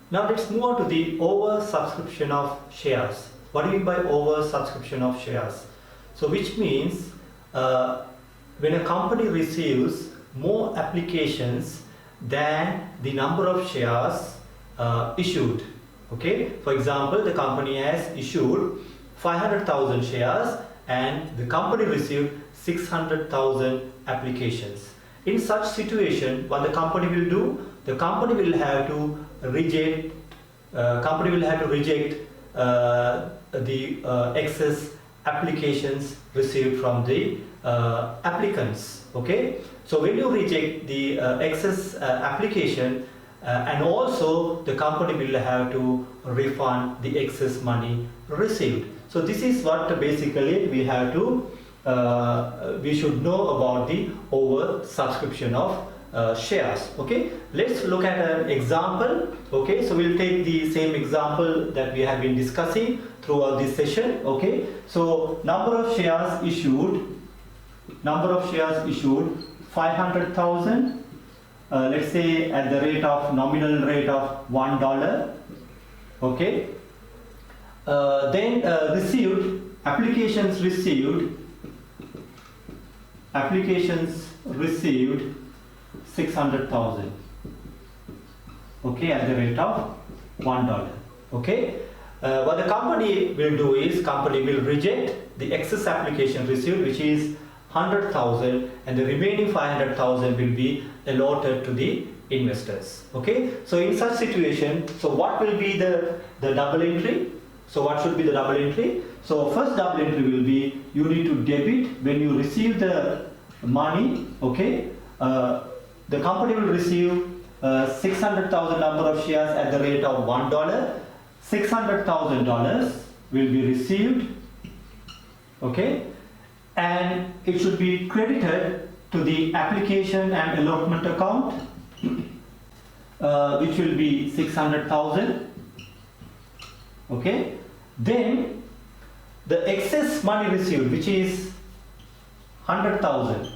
Now let's move on to the oversubscription of shares. What do you mean by oversubscription of shares? So which means when a company receives more applications than the number of shares issued. Okay, for example, the company has issued 500,000 shares and the company received 600,000 applications. In such situation, what the company will do? The company will have to reject the excess applications received from the applicants. Okay, so when you reject the excess application, and also the company will have to refund the excess money received. So this is what basically we have to we should know about the oversubscription of shares. Okay, let's look at an example. Okay, so we'll take the same example that we have been discussing throughout this session. Okay, so number of shares issued 500,000, let's say at the rate of nominal rate of $1. Okay, then applications received 600,000. Okay, at the rate of $1. Okay, what the company will do is company will reject the excess application received, which is 100,000, and the remaining 500,000 will be allotted to the investors. Okay, so in such situation, so what will be the double entry? So what should be the double entry? So first double entry will be, you need to debit when you receive the money. Okay, the company will receive 600,000 number of shares at the rate of $1. $600,000 will be received. Okay, and it should be credited to the application and allotment account, which will be 600,000. Okay, then the excess money received, which is 100,000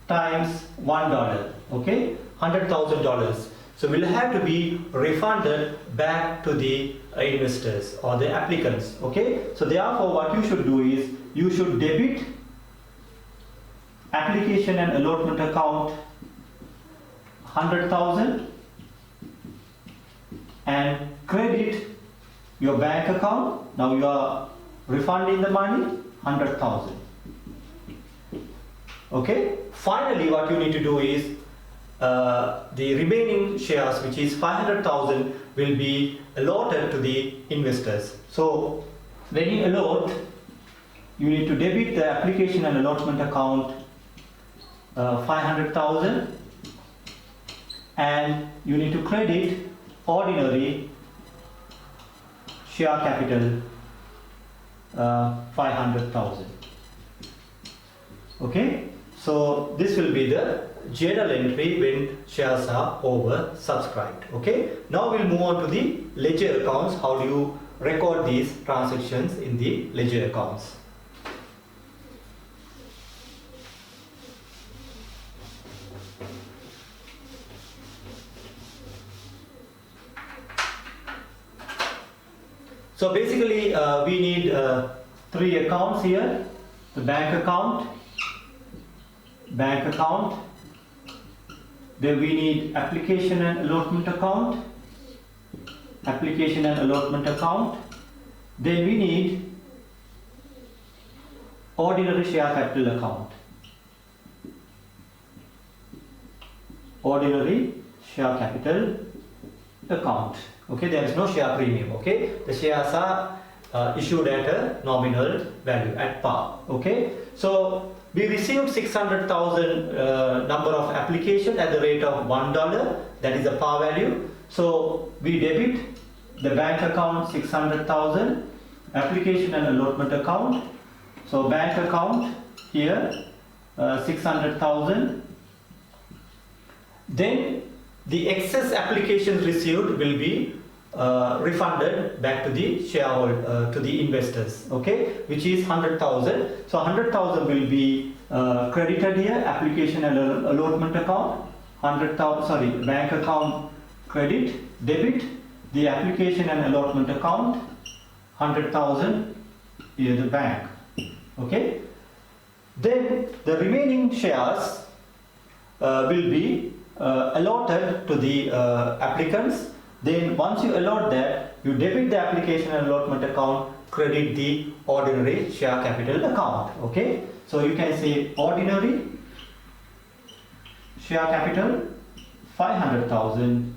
times $1. Okay, $100,000. So will have to be refunded back to the investors or the applicants. Okay, so therefore what you should do is you should debit application and allotment account 100,000 and credit your bank account. Now you are refunding the money 100,000. Okay, finally what you need to do is the remaining shares, which is 500,000, will be allotted to the investors. So when you allot, you need to debit the application and allotment account 500,000, and you need to credit ordinary share capital 500,000. Okay, so this will be the journal entry when shares are oversubscribed. Okay, now we'll move on to the ledger accounts. How do you record these transactions in the ledger accounts? So basically we need 3 accounts here: the bank account, then we need application and allotment account, then we need ordinary share capital account, Okay, there is no share premium. Okay, the shares are issued at a nominal value, at par. Okay, so we received 600,000 number of application at the rate of $1. That is the par value. So we debit the bank account 600,000, application and allotment account. So bank account here 600,000. Then the excess applications received will be refunded back to the shareholder, to the investors. Okay, which is 100,000. So 100,000 will be credited here, application and allotment account. 100,000, sorry, bank account debit the application and allotment account 100,000 is the bank. Okay. Then the remaining shares will be allotted to the applicants. Then once you allot that, you debit the application and allotment account, credit the ordinary share capital account. Okay. So you can say ordinary share capital 500,000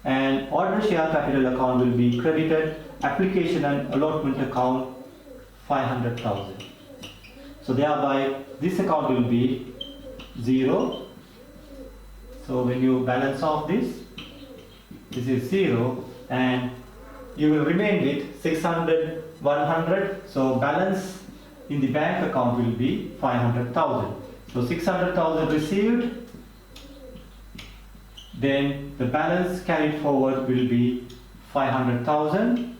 and ordinary share capital account will be credited application and allotment account 500,000. So thereby this account will be 0. So when you balance off this is 0 and you will remain with 600, 100. So balance in the bank account will be 500,000. So 600,000 received, then the balance carried forward will be 500,000.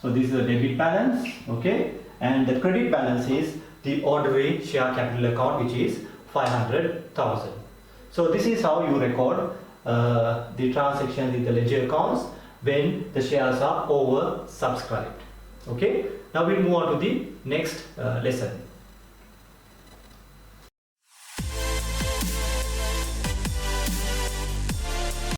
So this is the debit balance, okay, and the credit balance is the ordinary share capital account, which is 500,000. So this is how you record the transactions in the ledger accounts when the shares are over subscribed. Okay, now we'll move on to the next lesson.